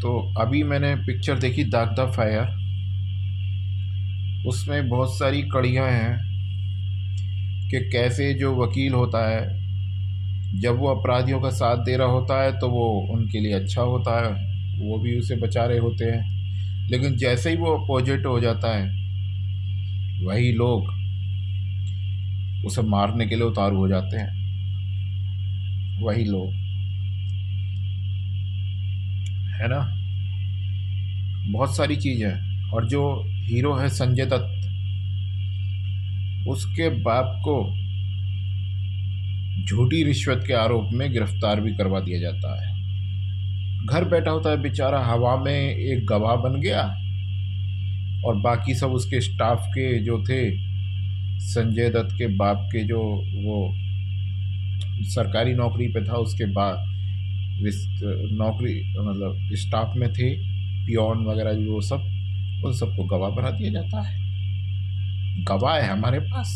तो अभी मैंने पिक्चर देखी दाग द फायर। उसमें बहुत सारी कड़ियाँ हैं कि कैसे जो वकील होता है, जब वो अपराधियों का साथ दे रहा होता है तो वो उनके लिए अच्छा होता है, वो भी उसे बचा रहे होते हैं। लेकिन जैसे ही वो अपोजिट हो जाता है, वही लोग उसे मारने के लिए उतारू हो जाते हैं। वही लोग, है ना। बहुत सारी चीज़ है। और जो हीरो है संजय दत्त, उसके बाप को झूठी रिश्वत के आरोप में गिरफ्तार भी करवा दिया जाता है। घर बैठा होता है बेचारा, हवा में एक गवाह बन गया। और बाकी सब उसके स्टाफ के जो थे, संजय दत्त के बाप के जो वो सरकारी नौकरी पे था, उसके बाद नौकरी मतलब स्टाफ में थे, पियोन वगैरह जो वो सब, उन सबको गवाह बना दिया जाता है। गवाह है हमारे पास,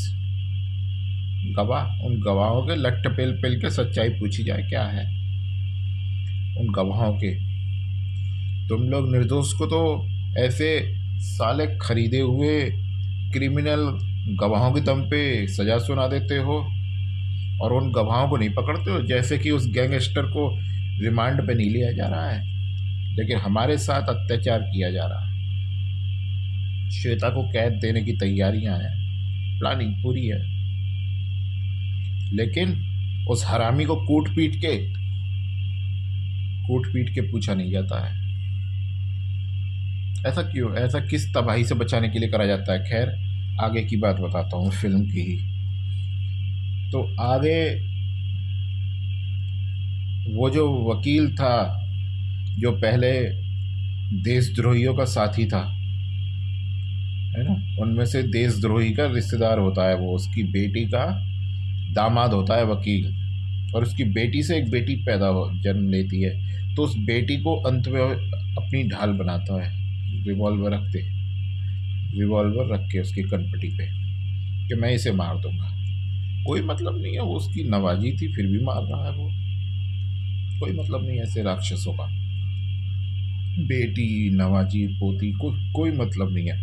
गवाह। उन गवाहों के लट्ठ पेल पेल के सच्चाई पूछी जाए क्या है उन गवाहों के। तुम लोग निर्दोष को तो ऐसे साले खरीदे हुए क्रिमिनल गवाहों के दम पे सजा सुना देते हो, और उन गवाहों को नहीं पकड़ते हो। जैसे कि उस गैंगस्टर को रिमांड पे नहीं लिया जा रहा है, लेकिन हमारे साथ अत्याचार किया जा रहा है। श्वेता को कैद देने की तैयारियां हैं, प्लानिंग पूरी है, लेकिन उस हरामी को कूट पीट के पूछा नहीं जाता है। ऐसा क्यों? ऐसा किस तबाही से बचाने के लिए करा जाता है? खैर, आगे की बात बताता हूँ, फिल्म की ही। तो आगे वो जो वकील था, जो पहले देशद्रोहियों का साथी था, है ना, उनमें से देशद्रोही का रिश्तेदार होता है वो, उसकी बेटी का दामाद होता है वकील। और उसकी बेटी से एक बेटी पैदा हो जन्म लेती है। तो उस बेटी को अंत में अपनी ढाल बनाता है, रिवॉल्वर रख के उसकी कनपटी पे, कि मैं इसे मार दूंगा। कोई मतलब नहीं है, वो उसकी नवाजी थी फिर भी मार रहा है वो। कोई मतलब नहीं है ऐसे राक्षसों का। बेटी, नवाजी, पोती, कोई मतलब नहीं है,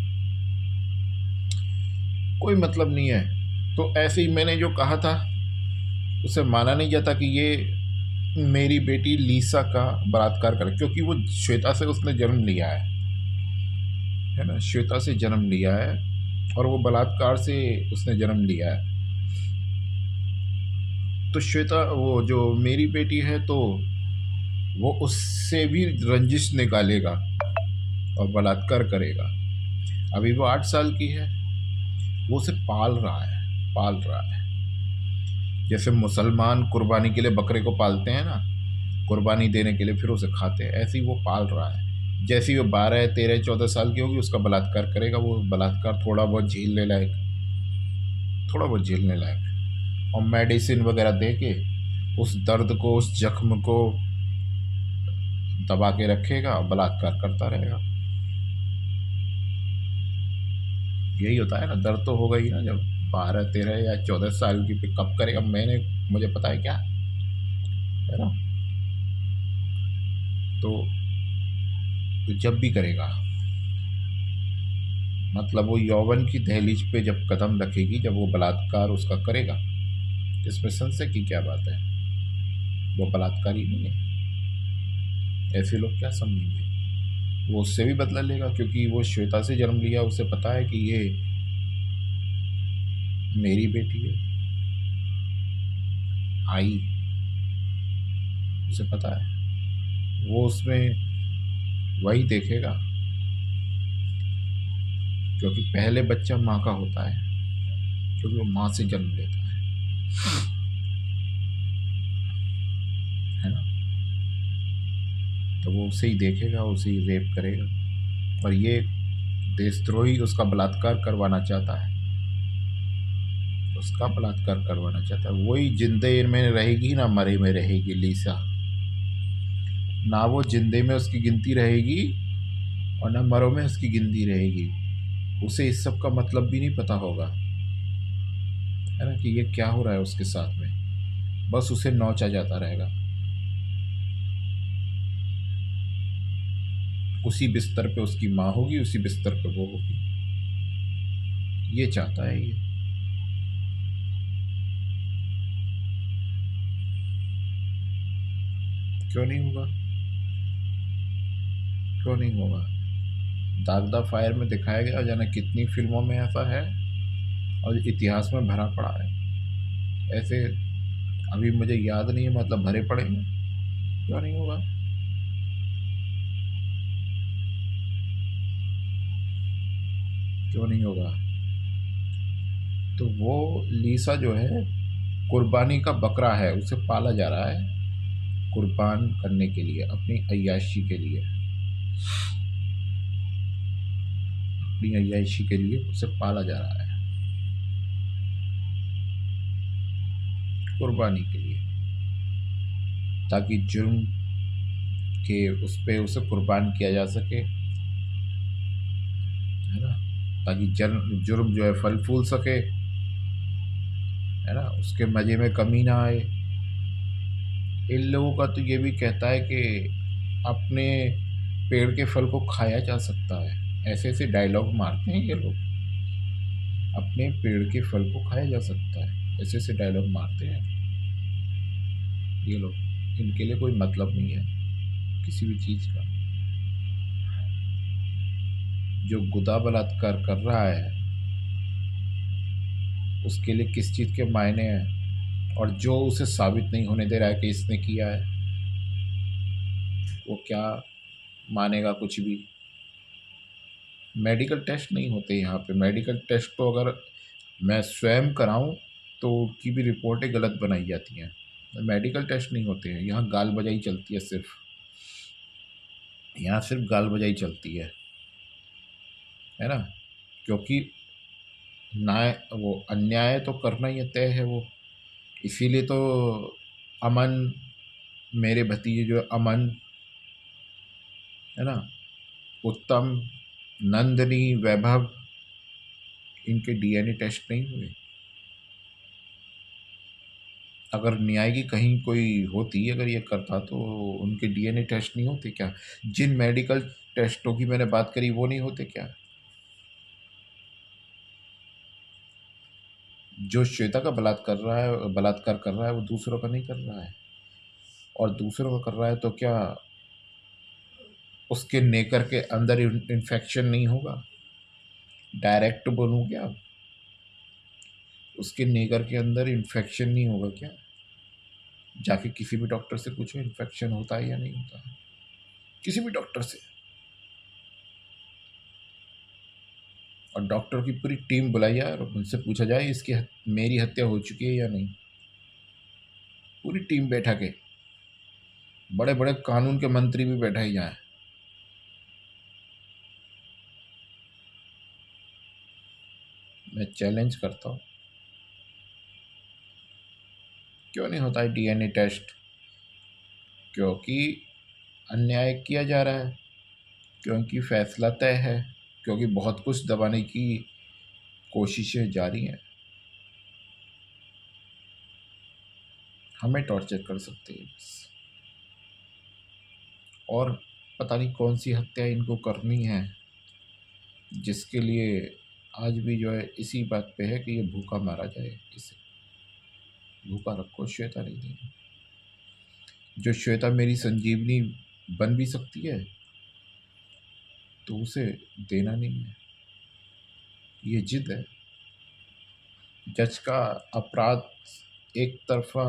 कोई मतलब नहीं है। तो ऐसे ही मैंने जो कहा था, उसे माना नहीं जाता कि ये मेरी बेटी लीसा का बलात्कार करे, क्योंकि वो श्वेता से उसने जन्म लिया है ना, श्वेता से जन्म लिया है, और वो बलात्कार से उसने जन्म लिया है। तो श्वेता, वो जो मेरी बेटी है, तो वो उससे भी रंजिश निकालेगा और बलात्कार करेगा। अभी वो 8 साल की है, वो उसे पाल रहा है। जैसे मुसलमान कुर्बानी के लिए बकरे को पालते हैं ना, कुर्बानी देने के लिए, फिर उसे खाते हैं, ऐसे ही वो पाल रहा है। जैसे ही वो 12, 13, 14 साल की होगी, उसका बलात्कार करेगा। वो बलात्कार थोड़ा बहुत झेलने लायक, और मेडिसिन वगैरह दे के उस दर्द को, उस जख्म को दबा के रखेगा और बलात्कार करता रहेगा। यही होता है ना, दर्द तो होगा ही ना। जब 12, 13 या 14 साल की, पे कब करेगा मुझे पता है क्या, है ना। तो जब भी करेगा, मतलब वो यौवन की दहलीज पे जब कदम रखेगी, जब वो बलात्कार उसका करेगा, इसमें संशय की क्या बात है? वो बलात्कारी नहीं है। ऐसे लोग क्या समझेंगे? वो उससे भी बदला लेगा, क्योंकि वो श्वेता से जन्म लिया, उसे पता है कि ये मेरी बेटी है। आई, उसे पता है, वो उसमें वही देखेगा, क्योंकि पहले बच्चा माँ का होता है, क्योंकि वो माँ से जन्म लेता है ना। तो वो उसे ही देखेगा, उसे ही रेप करेगा। और ये देशद्रोही उसका बलात्कार करवाना चाहता है, उसका बलात्कार करवाना चाहता है। वही जिंदे में रहेगी ना मरे में रहेगी लीसा। ना वो जिंदे में उसकी गिनती रहेगी, और ना मरो में उसकी गिनती रहेगी। उसे इस सब का मतलब भी नहीं पता होगा, है ना, कि ये क्या हो रहा है उसके साथ में। बस उसे नौचा जाता रहेगा। उसी बिस्तर पे उसकी माँ होगी, उसी बिस्तर पे वो होगी। ये चाहता है ये। क्यों नहीं होगा? क्यों नहीं होगा? दाग द फायर में दिखाया गया, जाने कितनी फिल्मों में ऐसा है और इतिहास में भरा पड़ा है ऐसे। अभी मुझे याद नहीं है, मतलब भरे पड़े हैं। क्यों नहीं होगा? क्यों नहीं होगा? तो वो लीसा जो है, कुर्बानी का बकरा है, उसे पाला जा रहा है कुर्बान करने के लिए, अपनी अय्याशी के लिए। अपनी अय्याशी के लिए उसे पाला जा रहा है, कुर्बानी के लिए, ताकि जुर्म के उस पे उसे कुर्बान किया जा सके, है ना। ताकि जुर्म जो है फल फूल सके, है ना, उसके मज़े में कमी ना आए। इन लोगों का तो ये भी कहता है कि अपने पेड़ के फल को खाया जा सकता है। ऐसे ऐसे डायलॉग मारते हैं ये लोग, अपने पेड़ के फल को खाया जा सकता है, ऐसे ऐसे डायलॉग मारते हैं ये लोग। इनके लिए कोई मतलब नहीं है किसी भी चीज़ का। जो गुदा बलात्कार कर रहा है उसके लिए किस चीज़ के मायने हैं, और जो उसे साबित नहीं होने दे रहा है कि इसने किया है, वो क्या मानेगा कुछ भी। मेडिकल टेस्ट नहीं होते यहाँ पे। मेडिकल टेस्ट तो अगर मैं स्वयं कराऊं तो उनकी भी रिपोर्टें गलत बनाई जाती हैं। मेडिकल टेस्ट नहीं होते हैं यहाँ, गाल बजाई चलती है सिर्फ। यहाँ सिर्फ गाल बजाई चलती है ना। क्योंकि न्याय, वो अन्याय तो करना ही तय है वो। इसीलिए तो अमन, मेरे भतीजे जो अमन, है ना, उत्तम, नंदनी, वैभव, इनके डीएनए टेस्ट नहीं हुए। अगर न्याय की कहीं कोई होती, अगर ये करता, तो उनके डीएनए टेस्ट नहीं होते क्या? जिन मेडिकल टेस्टों की मैंने बात करी वो नहीं होते क्या? जो श्वेता का बलात्कार कर रहा है वो दूसरों का नहीं कर रहा है, और दूसरों का कर रहा है तो क्या उसके नेकर के अंदर इन्फेक्शन नहीं होगा? डायरेक्ट बोलूँ क्या, उसके नेकर के अंदर इन्फेक्शन नहीं होगा क्या? जाके किसी भी डॉक्टर से पूछो इन्फेक्शन होता है या नहीं होता, किसी भी डॉक्टर से। और डॉक्टर की पूरी टीम बुलाई जाए और उनसे पूछा जाए इसकी मेरी हत्या हो चुकी है या नहीं। पूरी टीम बैठा के, बड़े बड़े कानून के मंत्री भी बैठाए जाए। मैं चैलेंज करता हूँ, क्यों नहीं होता है डीएनए टेस्ट? क्योंकि अन्याय किया जा रहा है, क्योंकि फैसला तय है, क्योंकि बहुत कुछ दबाने की कोशिशें जारी हैं। हमें टॉर्चर कर सकते हैं बस। और पता नहीं कौन सी हत्या इनको करनी है, जिसके लिए आज भी जो है इसी बात पे है कि ये भूखा मारा जाए। इसे भूखा रखो, श्वेता नहीं देनी। जो श्वेता मेरी संजीवनी बन भी सकती है तो उसे देना नहीं है। ये जिद है। जज का अपराध एक तरफा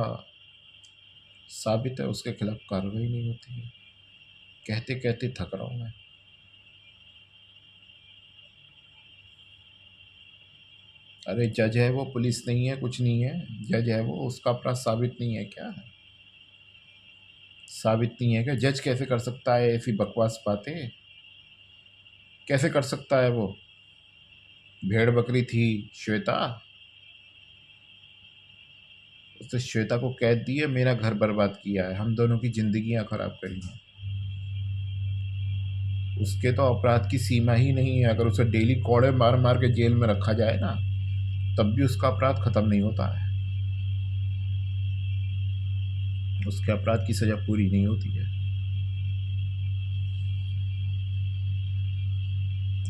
साबित है, उसके खिलाफ कार्रवाई नहीं होती है। कहते कहते थक रहा हूँ मैं। अरे जज है वो, पुलिस नहीं है, कुछ नहीं है। जज है वो, उसका अपराध साबित नहीं है क्या? साबित नहीं है क्या? जज कैसे कर सकता है ऐसी बकवास बातें? कैसे कर सकता है वो? भेड़ बकरी थी श्वेता, उसने श्वेता को कैद दी है, मेरा घर बर्बाद किया है, हम दोनों की जिंदगियां खराब करी हैं। उसके तो अपराध की सीमा ही नहीं है। अगर उसे डेली कोड़े मार मार के जेल में रखा जाए ना, तब भी उसका अपराध खत्म नहीं होता है। उसके अपराध की सजा पूरी नहीं होती है।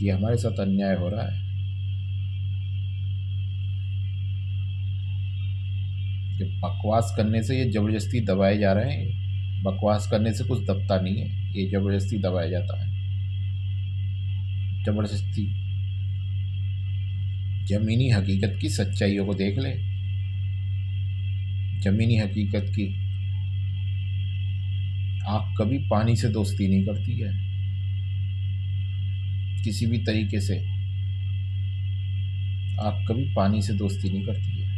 ये हमारे साथ अन्याय हो रहा है कि बकवास करने से ये ज़बरदस्ती दबाए जा रहे हैं। बकवास करने से कुछ दबता नहीं है, ये ज़बरदस्ती दबाया जाता है। ज़बरदस्ती ज़मीनी हकीकत की सच्चाइयों को देख ले। ज़मीनी हकीकत की आग कभी पानी से दोस्ती नहीं करती है, किसी भी तरीके से आग कभी पानी से दोस्ती नहीं करती है।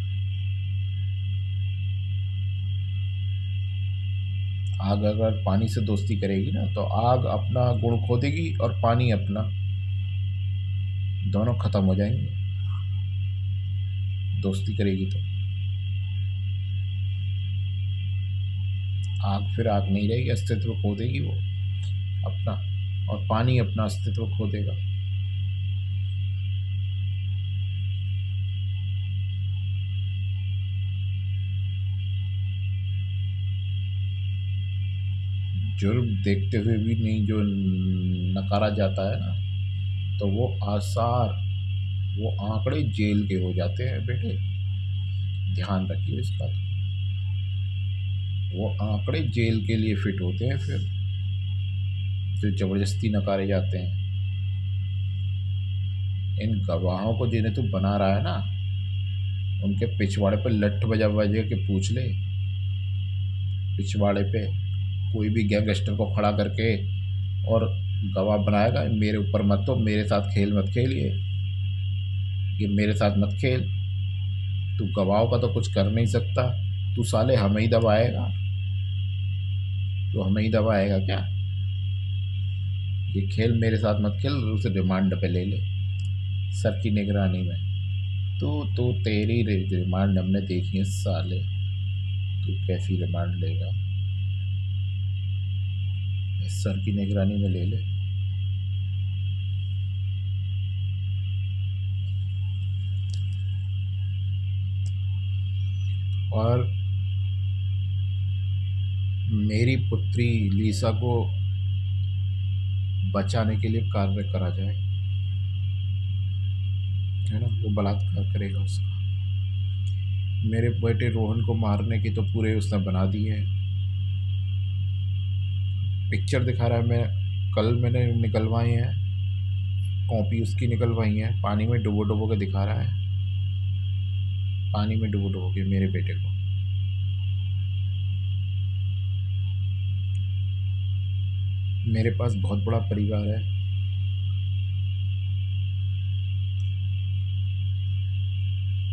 आग अगर पानी से दोस्ती करेगी ना तो आग अपना गुण खो देगी और पानी अपना, दोनों खत्म हो जाएंगे दोस्ती करेगी तो। आग फिर आग नहीं रहेगी, अस्तित्व खो देगी वो अपना, और पानी अपना अस्तित्व खो देगा। जुर्म देखते हुए भी नहीं जो नकारा जाता है ना, तो वो आसार, वो आंकड़े जेल के हो जाते हैं बेटे, ध्यान रखिए इस बात को। वो आंकड़े जेल के लिए फिट होते हैं फिर, जो ज़बरदस्ती नकारे जाते हैं। इन गवाहों को जिन्हें तू बना रहा है ना, उनके पिछवाड़े पे लठ बजा बजा के पूछ ले। पिछवाड़े पे कोई भी गैंगस्टर को खड़ा करके और गवाह बनाएगा, मेरे ऊपर मत, तो मेरे साथ खेल मत खेल, ये मेरे साथ मत खेल, तू गवाहों का तो कुछ कर नहीं सकता, तू साले हमें ही दबाएगा, तू हमें ही दबाएगा क्या? ये खेल मेरे साथ मत खेल, उसे रिमांड पे ले ले सर की निगरानी में। तू तेरी रिमांड हमने देखी है साले, तू कैसी रिमांड लेगा, सर की निगरानी में ले ले। और मेरी पुत्री लीसा को बचाने के लिए कार्य करा जाए, है ना, वो बलात्कार करेगा उसका। मेरे बेटे रोहन को मारने की तो पूरे उसने बना दी है, पिक्चर दिखा रहा है। मैं कल मैंने निकलवाई है, कॉपी उसकी निकलवाई है, पानी में डुबो डुबो के दिखा रहा है, पानी में डुबो डुबो के मेरे बेटे को। मेरे पास बहुत बड़ा परिवार है,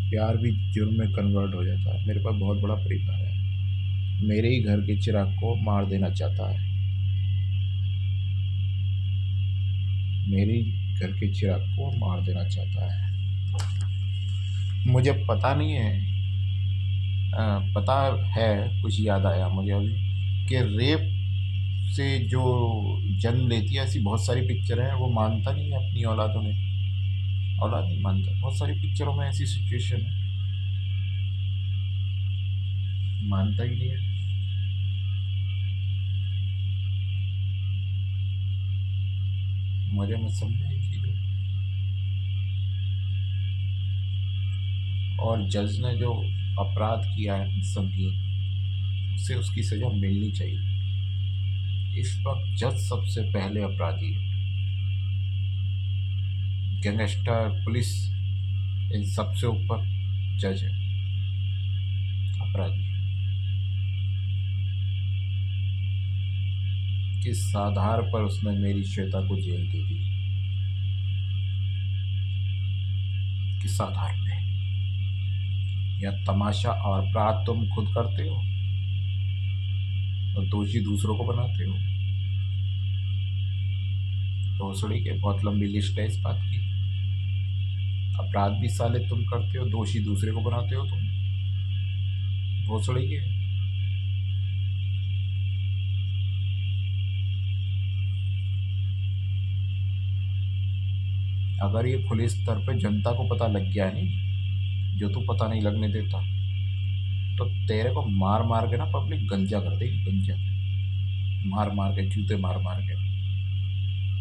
प्यार भी जुर्म में कन्वर्ट हो जाता है। मेरे पास बहुत बड़ा परिवार है, मेरे ही घर के चिराग को मार देना चाहता है, मेरे ही घर के चिराग को मार देना चाहता है। मुझे पता नहीं है, पता है, कुछ याद आया मुझे अभी कि रेप से जो जन्म लेती है, ऐसी बहुत सारी पिक्चर हैं, वो मानता नहीं है अपनी औलादों में, औलाद नहीं मानता। बहुत सारी पिक्चरों में ऐसी सिचुएशन है, मानता ही नहीं है। मुझे मत समझे इन चीज़ों। और जज ने जो अपराध किया है संगीन, उसे उसकी सज़ा मिलनी चाहिए। इस वक्त जज सबसे पहले अपराधी है, गैंगस्टर, पुलिस, इन सबसे ऊपर जज है अपराधी। किस आधार पर उसने मेरी श्वेता को जेल दे दी, किस आधार पे? या तमाशा और अपराध तुम खुद करते हो और दोषी दूसरों को बनाते हो? भोसड़ी के बहुत लंबी लिस्ट है इस बात की। अपराध भी साले तुम करते हो, दोषी दूसरे को बनाते हो तुम, भोसड़ी के। अगर ये खुले स्तर पे जनता को पता लग गया है नहीं, जो तू पता नहीं लगने देता, तो तेरे को मार मार के ना पब्लिक गंजा कर देगी, गंजा, मार मार के, जूते मार मार के।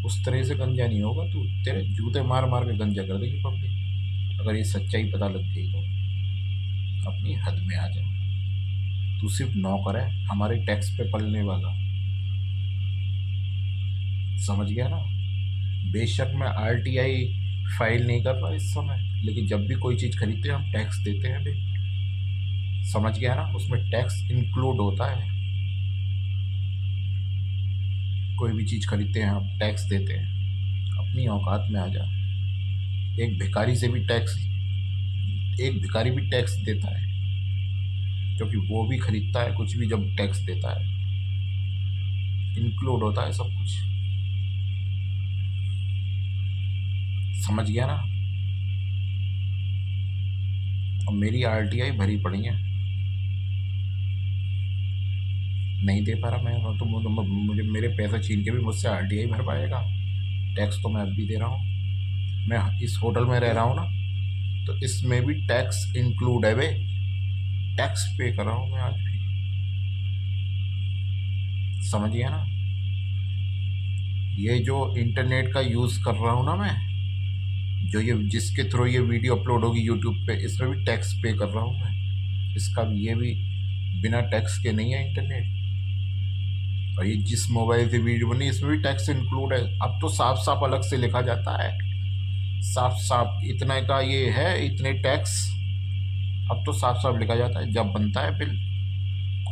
उस तरह से गंजा नहीं होगा तू, तेरे जूते मार मार के गंजा कर देगी पब्लिक, अगर ये सच्चाई पता लग गई तो। अपनी हद में आ जा। तू सिर्फ नौकर है हमारे टैक्स पे पलने वाला, समझ गया ना। बेशक मैं आरटीआई फाइल नहीं कर रहा इस समय, लेकिन जब भी कोई चीज़ खरीदते हैं हम टैक्स देते हैं भाई, समझ गया ना, उसमें टैक्स इंक्लूड होता है। कोई भी चीज़ खरीदते हैं हम टैक्स देते हैं। अपनी औकात में आ जा। एक भिखारी से भी टैक्स, एक भिखारी भी टैक्स देता है, क्योंकि वो भी खरीदता है कुछ भी, जब टैक्स देता है इंक्लूड होता है सब कुछ, समझ गया ना। और मेरी आरटीआई भरी पड़ी है, नहीं दे पा रहा मैं तो मुझे मेरे पैसे छीन के भी मुझसे आरटीआई भर पाएगा। टैक्स तो मैं अब भी दे रहा हूँ, मैं इस होटल में रह रहा हूँ ना, तो इसमें भी टैक्स इंक्लूड है बे, टैक्स पे कर रहा हूँ मैं आज भी, समझ गया ना। ये जो इंटरनेट का यूज़ कर रहा हूँ ना मैं, जो ये जिसके थ्रू ये वीडियो अपलोड होगी यूट्यूब पे, इसमें भी टैक्स पे कर रहा हूँ मैं, इसका भी, ये भी बिना टैक्स के नहीं है इंटरनेट। और ये जिस मोबाइल से वीडियो बनी इसमें भी टैक्स इंक्लूड है। अब तो साफ साफ अलग से लिखा जाता है, साफ साफ इतने का ये है, इतने टैक्स, अब तो साफ साफ लिखा जाता है जब बनता है बिल।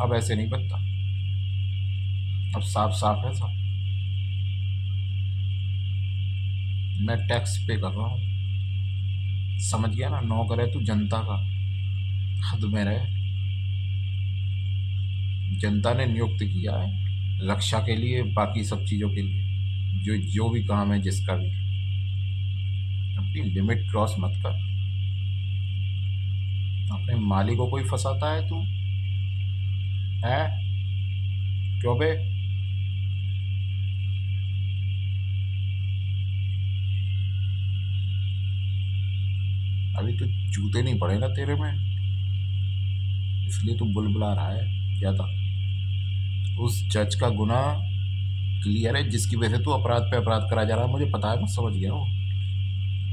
अब ऐसे नहीं बनता, अब साफ साफ है सब, मैं टैक्स पे कर रहा हूँ, समझ गया ना। नौकर है तू जनता का, हद में रहे। जनता ने नियुक्त किया है रक्षा के लिए, बाकी सब चीज़ों के लिए, जो जो भी काम है जिसका भी। अपनी लिमिट क्रॉस मत कर। अपने मालिक को कोई फंसाता है तू, है क्यों बे। अभी तो जूते नहीं पड़े ना तेरे में, इसलिए तू बुलबुला रहा है ज़्यादा। उस जज का गुना क्लियर है जिसकी वजह से तू अपराध पे अपराध करा जा रहा है, मुझे पता है, मैं समझ गया हूँ,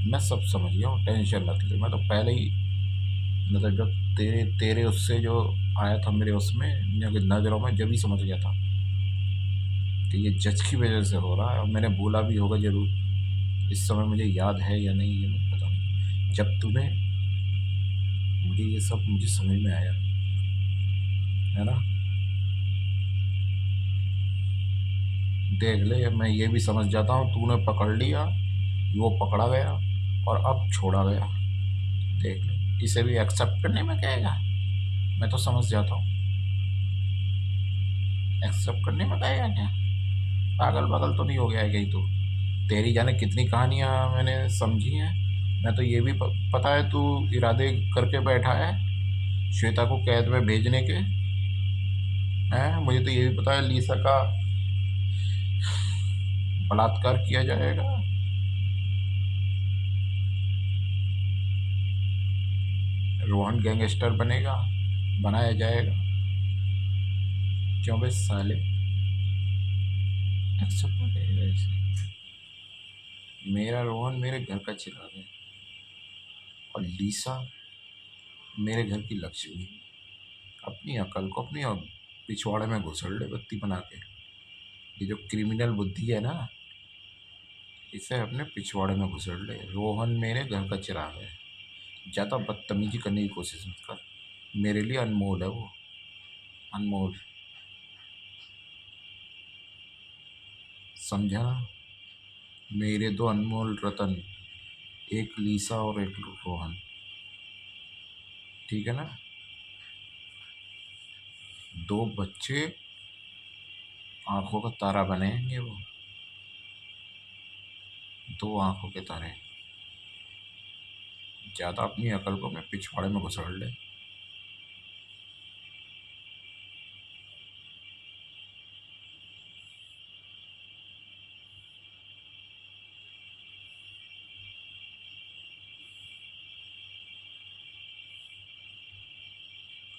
मैं सब समझ गया हूँ, टेंशन मत ले। मैं तो पहले ही, मतलब जब तेरे तेरे उससे जो आया था मेरे उसमें नज़रों में, जब ही समझ गया था कि ये जज की वजह से हो रहा है। और मैंने बोला भी होगा ज़रूर, इस समय मुझे याद है या नहीं ये मुझे पता नहीं, जब तूने मुझे ये सब मुझे समझ में आया, है ना। देख ले, मैं ये भी समझ जाता हूँ तूने पकड़ लिया, वो पकड़ा गया और अब छोड़ा गया। देख ले, इसे भी एक्सेप्ट करने में कहेगा, मैं तो समझ जाता हूँ। एक्सेप्ट करने में कहेगा क्या, पागल पागल तो नहीं हो गया है कहीं तो। तेरी जाने कितनी कहानियाँ मैंने समझी हैं। मैं तो ये भी पता है तू इरादे करके बैठा है श्वेता को कैद में भेजने के, हैं। मुझे तो ये भी पता है लीसा का बलात्कार किया जाएगा। रोहन गैंगस्टर बनेगा, बनाया जाएगा। क्यों बे साले, एक्सेप्ट करेगा इसे। मेरा रोहन मेरे घर का चिराग है, और लीसा मेरे घर की लक्ष्मी। अपनी अकल को अपनी पिछवाड़े में घुसड़ ले बत्ती बना के। ये जो क्रिमिनल बुद्धि है ना, इसे अपने पिछवाड़े में घुसड़ ले। रोहन मेरे घर का चिराग है, ज़्यादा बदतमीजी करने की कोशिश मत कर, मेरे लिए अनमोल है वो, अनमोल, समझा ना। मेरे दो अनमोल रतन, एक लीसा और एक रोहन, ठीक है ना। दो बच्चे आंखों का तारा बनेंगे वो, दो आंखों के तारे। ज़्यादा अपनी अकल को मैं पिछवाड़े में घुसड़ ले।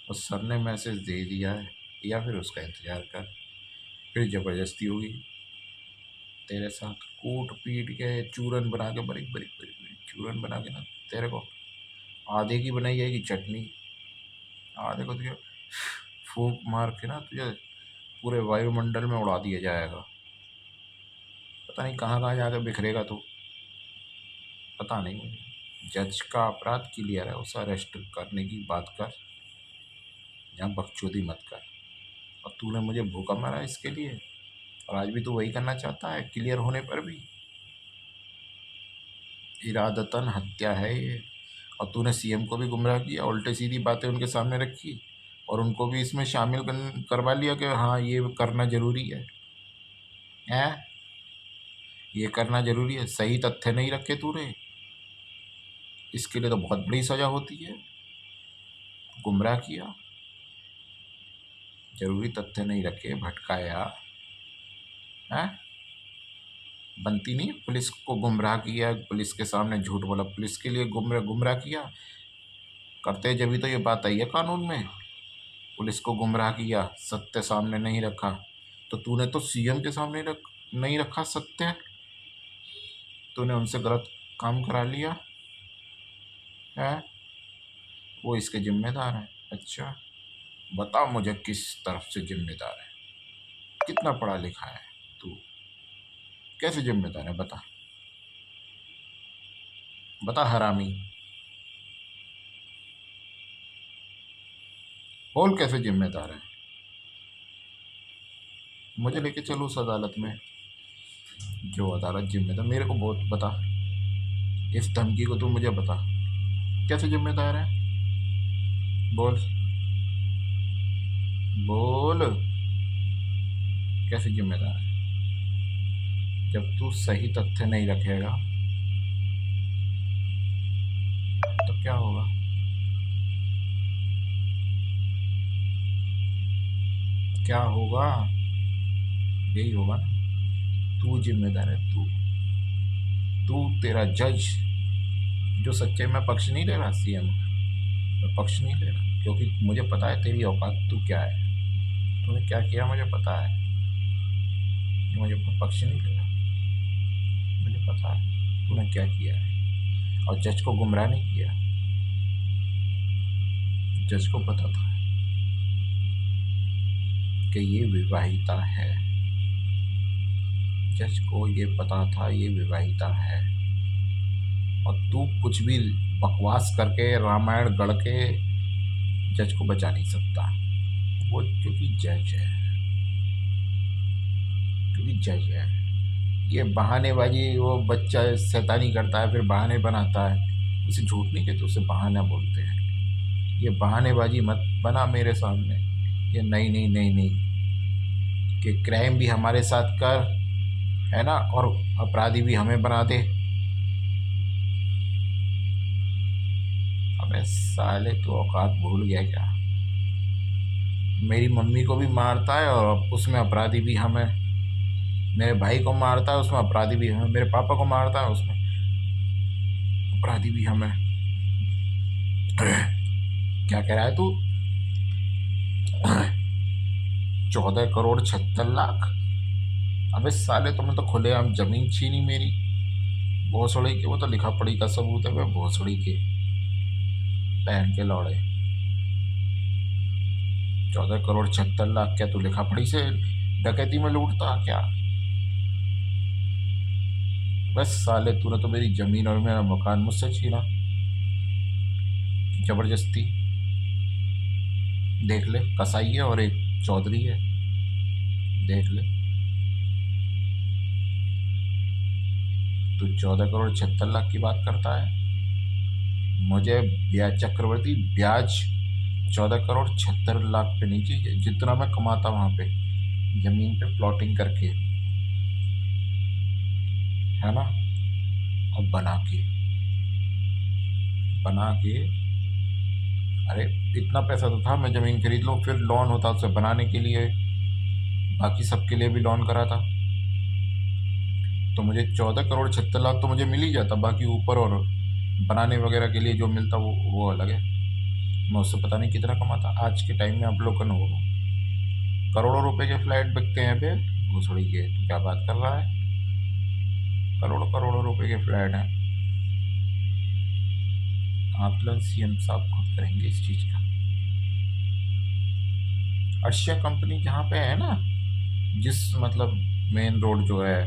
और सर ने मैसेज दे दिया है, या फिर उसका इंतज़ार कर, फिर ज़बरदस्ती होगी। तेरे साथ कूट पीट के चूरन बना के बड़ी बड़ी बड़ी बड़ी चूरन बना के ना तेरे को आधे की बनाई जाएगी चटनी, आधे को तुझे फूंक मार के ना तुझे पूरे वायुमंडल में उड़ा दिया जाएगा। पता नहीं कहाँ कहाँ जाकर बिखरेगा तू, पता नहीं मुझे। जज का अपराध क्लियर है, उसे अरेस्ट करने की बात कर, यहाँ बकचोदी मत कर। और तूने मुझे भूखा मारा इसके लिए, और आज भी तू वही करना चाहता है क्लियर होने पर भी। इरादतन हत्या है ये। और तूने सीएम को भी गुमराह किया, उल्टे सीधी बातें उनके सामने रखी और उनको भी इसमें शामिल करवा लिया कि हाँ ये करना ज़रूरी है। हैं, ये करना ज़रूरी है, सही तथ्य नहीं रखे तूने, इसके लिए तो बहुत बड़ी सज़ा होती है। गुमराह किया, ज़रूरी तथ्य नहीं रखे, भटकाया, हैं, बनती नहीं। पुलिस को गुमराह किया, पुलिस के सामने झूठ बोला, पुलिस के लिए गुमराह किया करते जब भी तो ये बात आई है कानून में। पुलिस को गुमराह किया, सत्य सामने नहीं रखा, तो तूने तो सीएम के सामने नहीं रखा सत्य, तूने उनसे गलत काम करा लिया है। वो इसके जिम्मेदार हैं। अच्छा बता मुझे किस तरफ से जिम्मेदार है, कितना पढ़ा लिखा है तू, कैसे जिम्मेदार है, बता बता हरामी, बोल कैसे जिम्मेदार है। मुझे लेके चलो उस अदालत में, जो अदालत जिम्मेदार, मेरे को बहुत बता, इस धमकी को तू मुझे बता कैसे जिम्मेदार है, बोल बोल कैसे जिम्मेदार है। जब तू सही तथ्य नहीं रखेगा तो क्या होगा, क्या होगा, यही होगा ना। तू जिम्मेदार है, तू तेरा जज, जो सच्चे में पक्ष नहीं ले रहा सीएम, मैं पक्ष नहीं ले रहा, क्योंकि मुझे पता है तेरी औकात तू क्या है, तूने क्या किया मुझे पता है। मुझे पक्ष नहीं ले रहा, मुझे पता है तूने क्या किया है। और जज को गुमराह नहीं किया, जज को पता था कि ये विवाहिता है, जज को ये पता था ये विवाहिता है। और तू कुछ भी बकवास करके रामायण गढ़ के जज को बचा नहीं सकता, वो क्योंकि जज है, क्योंकि जज है। ये बहानेबाजी, वो बच्चा शैतानी करता है फिर बहाने बनाता है, उसे झूठ नहीं कहते, उसे बहाना बोलते हैं। ये बहानेबाजी मत बना मेरे सामने, ये नहीं नहीं नहीं नहीं, कि क्राइम भी हमारे साथ कर, है ना, और अपराधी भी हमें बना दे। अबे साले तो औकात भूल गया क्या, मेरी मम्मी को भी मारता है और उसमें अपराधी भी हमें, मेरे भाई को मारता है उसमें अपराधी भी हमें, मेरे पापा को मारता है उसमें अपराधी भी हमें। क्या कह रहा है तू, 14 करोड़ 76 लाख, अबे साले तुमने तो खुलेआम जमीन छीनी मेरी, भोसड़ी के, वो तो लिखा पढ़ी का सबूत है वे, भोसड़ी के बहन के लौड़े। 14 करोड़ 76 लाख क्या तू लिखा पढ़ी से डकैती में लूटता क्या। बस साले तूने तो मेरी जमीन और मेरा मकान मुझसे छीना जबरदस्ती। देख ले, कसाई है और एक चौधरी है, देख ले। तू 14 करोड़ 76 लाख की बात करता है, मुझे ब्याज चक्रवर्ती ब्याज 14 करोड़ 76 लाख पे नहीं चाहिए, जितना मैं कमाता वहाँ पे जमीन पे प्लॉटिंग करके, है ना। और बना के अरे इतना पैसा तो था, मैं ज़मीन खरीद लूँ, फिर लोन होता उसे बनाने के लिए, बाकी सबके लिए भी लोन करा था, तो मुझे 14 करोड़ 76 लाख तो मुझे मिल ही जाता, बाकी ऊपर और बनाने वगैरह के लिए जो मिलता वो अलग है। मैं उससे पता नहीं कितना कमाता। आज के टाइम में आप लोग का करोड़ों रुपए के फ्लैट बिकते हैं बे, वो थोड़ी के, तो क्या बात कर रहा है। करोड़ों करोड़ों रुपए के फ्लैट हैं। आकलन सीएम साहब खुद करेंगे इस चीज़ का। अर्शिया कंपनी जहाँ पे है ना, जिस मतलब मेन रोड जो है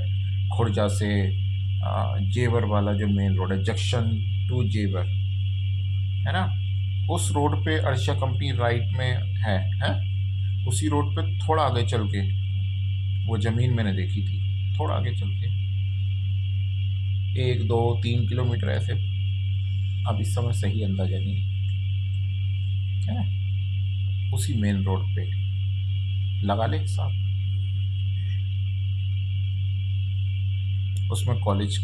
खुर्जा से जेवर वाला जो मेन रोड है, जंक्शन टू जेवर, है ना, उस रोड पे अर्शिया कंपनी राइट में है। उसी रोड पे थोड़ा आगे चल के वो ज़मीन मैंने देखी थी, थोड़ा आगे चल के 1 2 3 किलोमीटर ऐसे, अब इस समय सही अंदाजा नहीं है, उसी मेन रोड पे लगा ले साहब। उसमें कॉलेज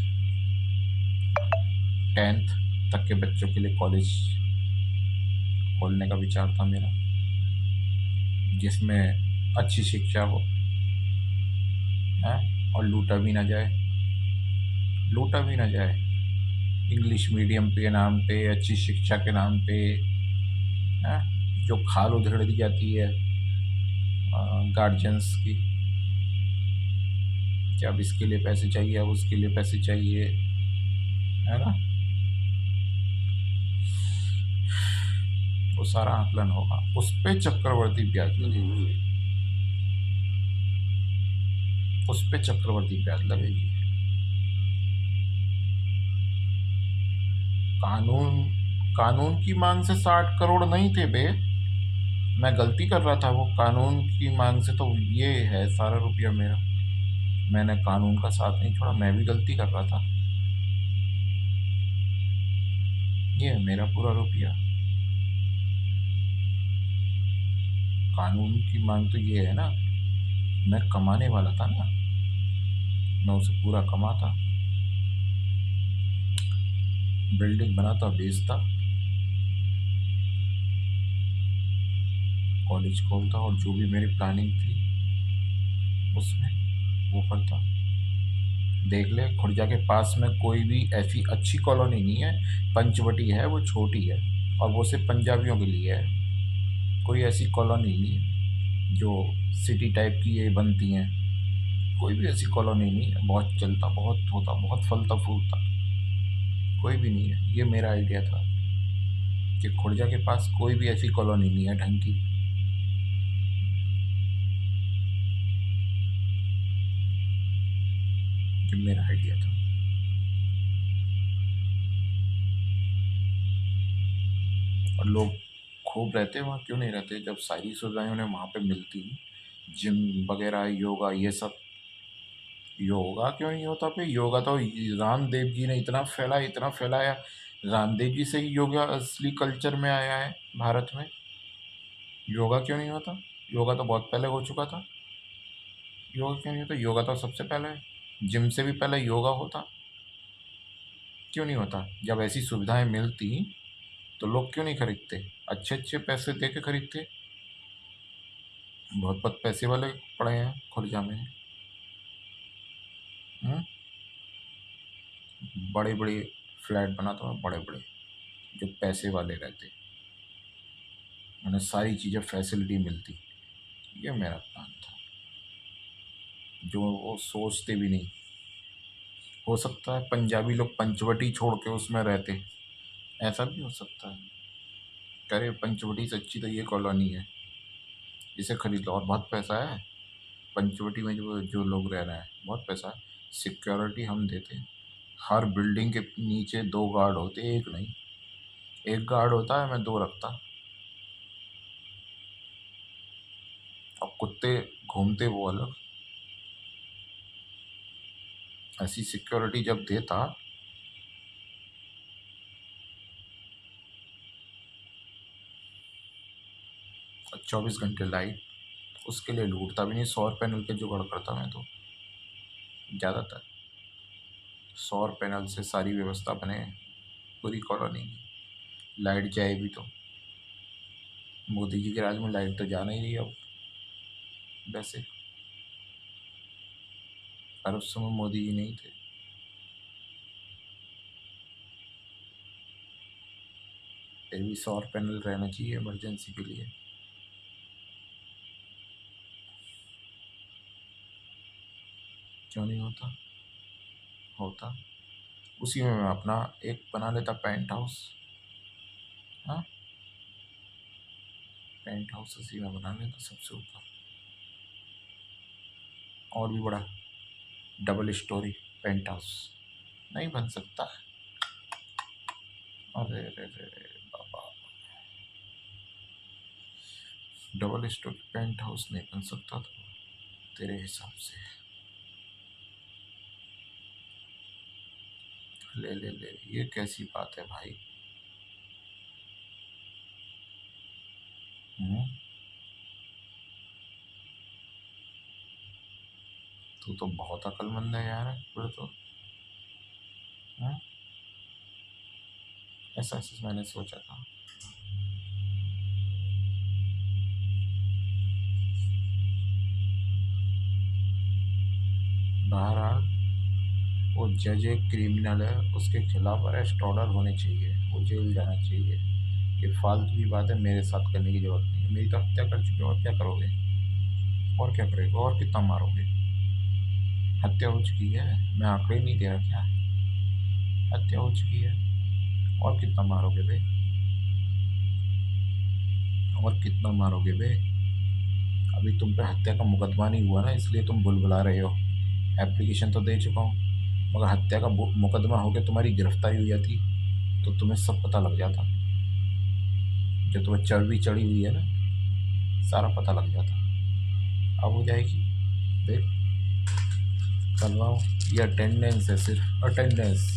10th तक के बच्चों के लिए कॉलेज खोलने का विचार था मेरा, जिसमें अच्छी शिक्षा हो, है, और लूटा भी ना जाए इंग्लिश मीडियम के नाम पे, अच्छी शिक्षा के नाम पे, है, जो खाल उधेड़ दी जाती है गार्जियंस की, कि अब इसके लिए पैसे चाहिए, अब उसके लिए पैसे चाहिए, है ना, वो सारा आकलन होगा, उस पे चक्रवर्ती ब्याज लगेगी, उस पे चक्रवर्ती ब्याज लगेगी। कानून कानून की मांग से 60 करोड़ नहीं थे बे, मैं गलती कर रहा था, वो कानून की मांग से तो ये है सारा रुपया मेरा, मैंने कानून का साथ नहीं छोड़ा, मैं भी गलती कर रहा था, ये है मेरा पूरा रुपया। कानून की मांग तो ये है ना, मैं कमाने वाला था ना, मैं उसे पूरा कमाता, बिल्डिंग बनाता, बेचता, कॉलेज खोलता, और जो भी मेरी प्लानिंग थी उसमें वो करता। देख ले, खुर्जा के पास में कोई भी ऐसी अच्छी कॉलोनी नहीं है, पंचवटी है, वो छोटी है, और वो सिर्फ पंजाबियों के लिए है, कोई ऐसी कॉलोनी नहीं है जो सिटी टाइप की ये बनती हैं, कोई भी ऐसी कॉलोनी नहीं है, बहुत चलता, बहुत होता, बहुत फलता फूलता, कोई भी नहीं है। ये मेरा आइडिया था कि खुर्जा के पास कोई भी ऐसी कॉलोनी नहीं है ढंग की। ये मेरा आइडिया था। और लोग खूब रहते वहाँ, क्यों नहीं रहते, जब सारी सुविधाएं उन्हें वहाँ पे मिलती, जिम वगैरह, योगा, ये सब। योगा क्यों नहीं होता पे, योगा तो रामदेव जी ने इतना फैलाया, इतना फैलाया, रामदेव जी से ही योगा असली कल्चर में आया है भारत में। योगा क्यों नहीं होता, योगा तो बहुत पहले हो चुका था, योगा क्यों नहीं होता, योगा तो सबसे पहले है, जिम से भी पहले योगा होता, क्यों नहीं होता, जब ऐसी सुविधाएं मिलती तो लोग क्यों नहीं खरीदते, अच्छे अच्छे पैसे दे के खरीदते, बहुत बहुत पैसे वाले पड़े हैं खुर्जा में। हम्म? बड़े बड़े फ्लैट बनाता हूँ, बड़े बड़े, जो पैसे वाले रहते, उन्हें सारी चीज़ें फैसिलिटी मिलती, ये मेरा प्लान था, जो वो सोचते भी नहीं। हो सकता है पंजाबी लोग पंचवटी छोड़ के उसमें रहते, ऐसा भी हो सकता है, कह रहे पंचवटी से अच्छी तो ये कॉलोनी है, इसे खरीद लो, और बहुत पैसा है पंचवटी में, जो जो लोग रह रहे हैं, बहुत पैसा है, सिक्योरिटी हम देते, हर बिल्डिंग के नीचे 2 गार्ड होते, एक नहीं, एक गार्ड होता है, मैं 2 रखता, और कुत्ते घूमते वो अलग, ऐसी सिक्योरिटी जब देता। और 24 घंटे लाइट, उसके लिए लूटता भी नहीं, सौर पैनल के जुगाड़ करता मैं तो ज़्यादातर, सौर पैनल से सारी व्यवस्था बने पूरी कॉलोनी की, लाइट जाए भी तो, मोदी जी के राज में लाइट तो जाना ही नहीं अब वैसे, पर उस समय मोदी जी नहीं थे, फिर भी सौर पैनल रहना चाहिए इमरजेंसी के लिए। क्यों नहीं होता, होता, उसी में मैं अपना एक बना लेता पेंट हाउस। हाँ, पेंट हाउस उसी में बना लेता सबसे ऊपर, और भी बड़ा डबल स्टोरी पेंट हाउस। नहीं बन सकता? अरे रे रे रे बाबा, डबल स्टोरी पेंट हाउस नहीं बन सकता था तेरे हिसाब से? ले ले ले, ये कैसी बात है भाई? हम्म, तू तो बहुत अक्लमंद है यार फिर तो। हम्म, ऐसा ऐसा मैंने सोचा था। बहरहाल वो जज एक क्रिमिनल है, उसके खिलाफ अरेस्ट ऑर्डर होने चाहिए, वो जेल जाना चाहिए। ये फालतू की बात है मेरे साथ करने की जरूरत नहीं है। मेरी तो हत्या कर चुके हो, और क्या करोगे? और क्या करोगे? और कितना मारोगे? हत्या हो चुकी है, मैं आंकड़े नहीं दे रहा क्या? हत्या हो चुकी है, और कितना मारोगे बे? और कितना मारोगे बे? अभी तुम पे हत्या का मुकदमा नहीं हुआ ना, इसलिए तुम बुलबुला रहे हो। एप्लीकेशन तो दे चुका हूँ, मगर हत्या का मुकदमा हो गया, तुम्हारी गिरफ्तारी हुई जाती तो तुम्हें सब पता लग जाता। जो तुम्हें चर्बी चढ़ी हुई है ना, सारा पता लग जाता। अब हो जाएगी, देख कर रहा हूँ। ये अटेंडेंस है, सिर्फ अटेंडेंस।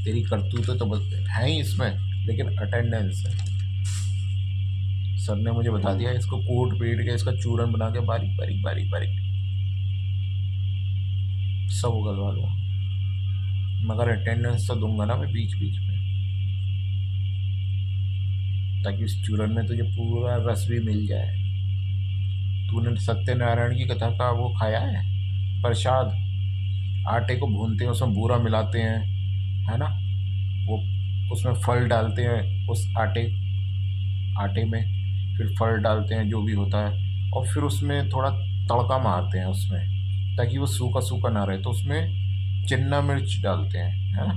तेरी करतूतें तो बस हैं ही इसमें, लेकिन अटेंडेंस है। सर ने मुझे बता दिया, इसको कूट पीट के इसका चूरन बना के बारीक बारीक बारीक बारीक सब उगलवा लूँगा, मगर अटेंडेंस तो दूंगा ना मैं बीच बीच में, ताकि उस चूरन में तुझे पूरा रस भी मिल जाए। तूने सत्यनारायण की कथा का वो खाया है, प्रसाद? आटे को भूनते हैं, उसमें बूरा मिलाते हैं, है ना? वो उसमें फल डालते हैं, उस आटे आटे में फिर फल डालते हैं, जो भी होता है, और फिर उसमें थोड़ा तड़का मारते हैं उसमें, ताकि वो सूखा सूखा ना रहे, तो उसमें चिन्ना मिर्च डालते हैं, है ना?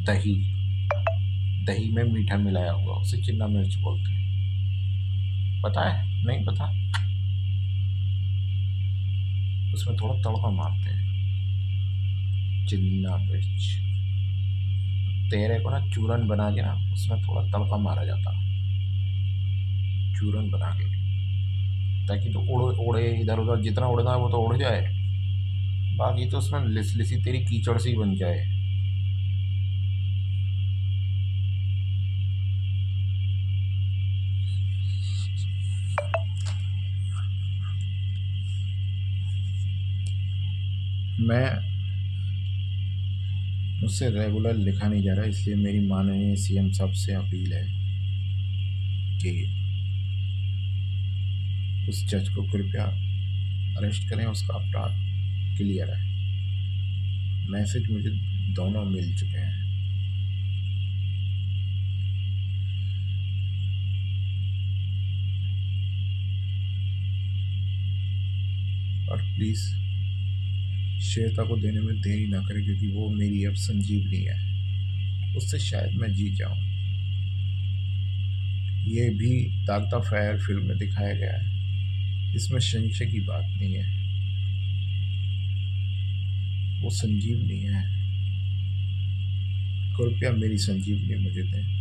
दही, दही में मीठा मिलाया हुआ, उसे चिन्ना मिर्च बोलते हैं। पता है? नहीं पता? उसमें थोड़ा तड़का मारते हैं, चिन्ना मिर्च। तेरे को ना चूरन बना के ना उसमें थोड़ा तड़का मारा जाता, चूरन बना के, ताकि तो उड़ उड़े इधर उधर, जितना उड़ना है वो तो उड़ जाए, बाकी तो उसमें लिस लिसी तेरी कीचड़ सी बन जाए। मैं मुझसे रेगुलर लिखा नहीं जा रहा, इसलिए मेरी माननीय सीएम साहब से अपील है कि उस जज को कृपया अरेस्ट करें, उसका अपराध क्लियर है। मैसेज मुझे दोनों मिल चुके हैं। और प्लीज़ श्वेता को देने में देरी ना करें, क्योंकि वो मेरी अब संजीवनी है, उससे शायद मैं जीत जाऊं। ये भी ताकता फायर फिल्म में दिखाया गया है, इसमें संशय की बात नहीं है, वो संजीवनी है। कृपया मेरी संजीवनी मुझे दें।